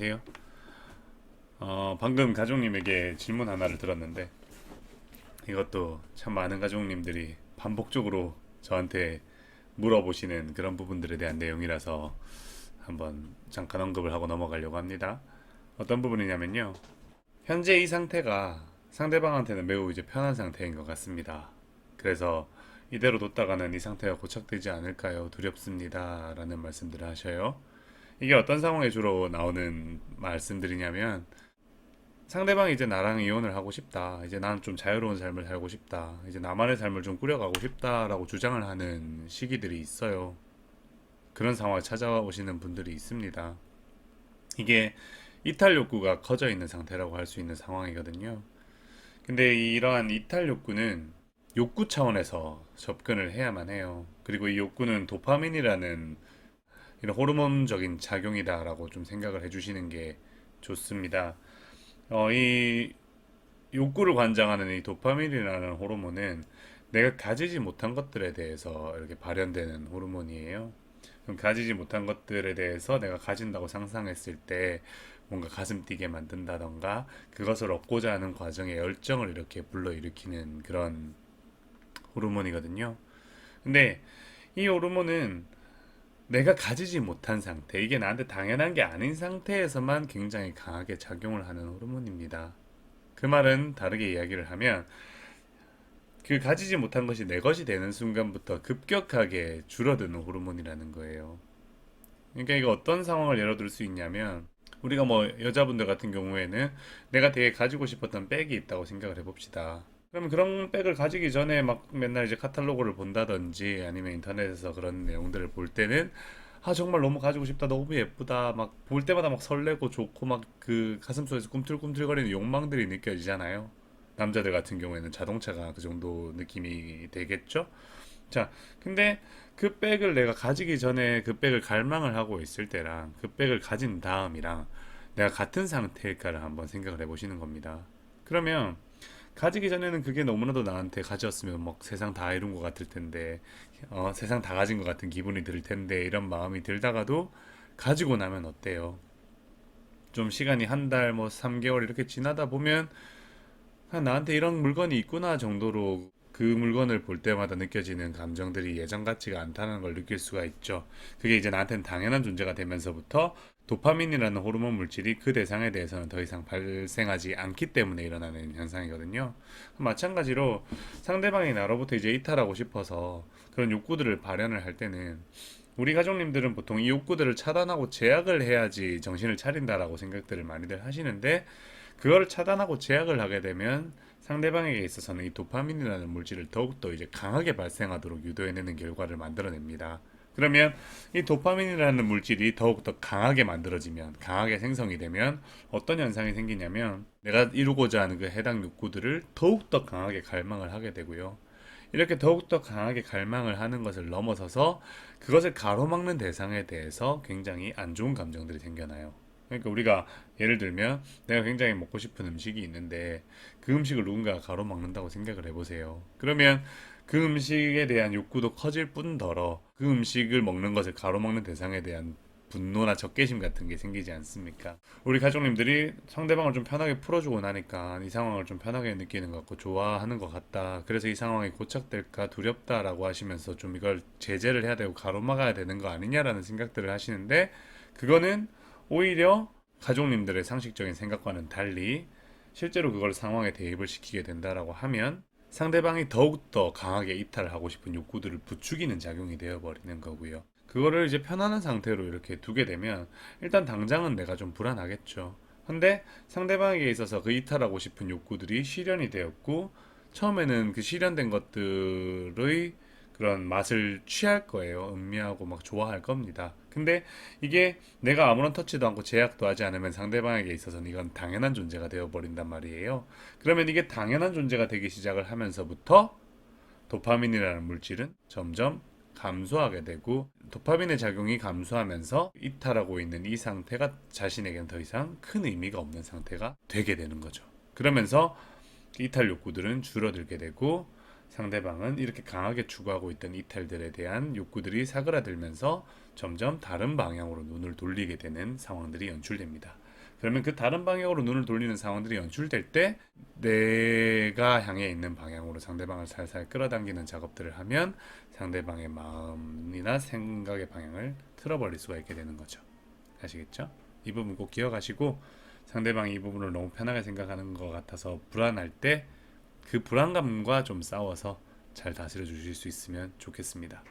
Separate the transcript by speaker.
Speaker 1: 안녕하세요. 방금 가족님에게 질문 하나를 들었는데 이것도 참 많은 가족님들이 반복적으로 저한테 물어보시는 그런 부분들에 대한 내용이라서 한번 잠깐 언급을 하고 넘어가려고 합니다. 어떤 부분이냐면요. 현재 이 상태가 상대방한테는 매우 이제 편한 상태인 것 같습니다. 그래서 이대로 뒀다가는 이 상태가 고착되지 않을까요? 두렵습니다. 라는 말씀들을 하셔요. 이게 어떤 상황에 주로 나오는 말씀들이냐면 상대방이 이제 나랑 이혼을 하고 싶다. 이제 나는 좀 자유로운 삶을 살고 싶다. 이제 나만의 삶을 좀 꾸려가고 싶다라고 주장을 하는 시기들이 있어요. 그런 상황에 찾아오시는 분들이 있습니다. 이게 이탈 욕구가 커져 있는 상태라고 할 수 있는 상황이거든요. 근데 이러한 이탈 욕구는 욕구 차원에서 접근을 해야만 해요. 그리고 이 욕구는 도파민이라는 이런 호르몬적인 작용이다라고 좀 생각을 해주시는 게 좋습니다. 이 욕구를 관장하는 이 도파민이라는 호르몬은 내가 가지지 못한 것들에 대해서 이렇게 발현되는 호르몬이에요. 그럼 가지지 못한 것들에 대해서 내가 가진다고 상상했을 때 뭔가 가슴 뛰게 만든다던가 그것을 얻고자 하는 과정에 열정을 이렇게 불러일으키는 그런 호르몬이거든요. 근데 이 호르몬은 내가 가지지 못한 상태, 이게 나한테 당연한 게 아닌 상태에서만 굉장히 강하게 작용을 하는 호르몬입니다. 그 말은 다르게 이야기를 하면 그 가지지 못한 것이 내 것이 되는 순간부터 급격하게 줄어드는 호르몬이라는 거예요. 그러니까 이거 어떤 상황을 예로 들 수 있냐면 우리가 뭐 여자분들 같은 경우에는 내가 되게 가지고 싶었던 백이 있다고 생각을 해봅시다. 그러면 그런 백을 가지기 전에 막 맨날 이제 카탈로그를 본다든지 아니면 인터넷에서 그런 내용들을 볼 때는 아 정말 너무 가지고 싶다 너무 예쁘다 막 볼 때마다 막 설레고 좋고 막 그 가슴속에서 꿈틀꿈틀거리는 욕망들이 느껴지잖아요. 남자들 같은 경우에는 자동차가 그 정도 느낌이 되겠죠. 자, 근데 그 백을 내가 가지기 전에 그 백을 갈망을 하고 있을 때랑 그 백을 가진 다음이랑 내가 같은 상태일까를 한번 생각을 해보시는 겁니다. 그러면 가지기 전에는 그게 너무나도 나한테 가졌으면 막 세상 다 이룬 것 같을 텐데, 세상 다 가진 것 같은 기분이 들 텐데 이런 마음이 들다가도 가지고 나면 어때요? 좀 시간이 한 달, 뭐 3개월 이렇게 지나다 보면 아, 나한테 이런 물건이 있구나 정도로 그 물건을 볼 때마다 느껴지는 감정들이 예전 같지가 않다는 걸 느낄 수가 있죠. 그게 이제 나한테는 당연한 존재가 되면서부터 도파민이라는 호르몬 물질이 그 대상에 대해서는 더 이상 발생하지 않기 때문에 일어나는 현상이거든요. 마찬가지로 상대방이 나로부터 이제 이탈하고 싶어서 그런 욕구들을 발현을 할 때는 우리 가족님들은 보통 이 욕구들을 차단하고 제약을 해야지 정신을 차린다라고 생각들을 많이들 하시는데 그걸 차단하고 제약을 하게 되면 상대방에게 있어서는 이 도파민이라는 물질을 더욱더 이제 강하게 발생하도록 유도해내는 결과를 만들어냅니다. 그러면 이 도파민이라는 물질이 더욱더 강하게 만들어지면, 강하게 생성이 되면 어떤 현상이 생기냐면 내가 이루고자 하는 그 해당 욕구들을 더욱더 강하게 갈망을 하게 되고요. 이렇게 더욱더 강하게 갈망을 하는 것을 넘어서서 그것을 가로막는 대상에 대해서 굉장히 안 좋은 감정들이 생겨나요. 그러니까 우리가 예를 들면 내가 굉장히 먹고 싶은 음식이 있는데 그 음식을 누군가가 가로막는다고 생각을 해보세요. 그러면 그 음식에 대한 욕구도 커질 뿐더러 그 음식을 먹는 것을 가로막는 대상에 대한 분노나 적개심 같은 게 생기지 않습니까? 우리 가족님들이 상대방을 좀 편하게 풀어주고 나니까 이 상황을 좀 편하게 느끼는 것 같고 좋아하는 것 같다. 그래서 이 상황이 고착될까 두렵다라고 하시면서 좀 이걸 제재를 해야 되고 가로막아야 되는 거 아니냐라는 생각들을 하시는데 그거는 오히려 가족님들의 상식적인 생각과는 달리 실제로 그걸 상황에 대입을 시키게 된다라고 하면 상대방이 더욱더 강하게 이탈하고 싶은 욕구들을 부추기는 작용이 되어버리는 거고요. 그거를 이제 편안한 상태로 이렇게 두게 되면 일단 당장은 내가 좀 불안하겠죠. 근데 상대방에게 있어서 그 이탈하고 싶은 욕구들이 실현이 되었고 처음에는 그 실현된 것들의 그런 맛을 취할 거예요. 음미하고 막 좋아할 겁니다. 근데 이게 내가 아무런 터치도 않고 제약도 하지 않으면 상대방에게 있어서는 이건 당연한 존재가 되어버린단 말이에요. 그러면 이게 당연한 존재가 되기 시작을 하면서부터 도파민이라는 물질은 점점 감소하게 되고 도파민의 작용이 감소하면서 이탈하고 있는 이 상태가 자신에게는 더 이상 큰 의미가 없는 상태가 되게 되는 거죠. 그러면서 이탈 욕구들은 줄어들게 되고 상대방은 이렇게 강하게 추구하고 있던 이탈들에 대한 욕구들이 사그라들면서 점점 다른 방향으로 눈을 돌리게 되는 상황들이 연출됩니다. 그러면 그 다른 방향으로 눈을 돌리는 상황들이 연출될 때 내가 향해 있는 방향으로 상대방을 살살 끌어당기는 작업들을 하면 상대방의 마음이나 생각의 방향을 틀어버릴 수가 있게 되는 거죠. 아시겠죠? 이 부분 꼭 기억하시고, 상대방이 이 부분을 너무 편하게 생각하는 것 같아서 불안할 때 그 불안감과 좀 싸워서 잘 다스려 주실 수 있으면 좋겠습니다.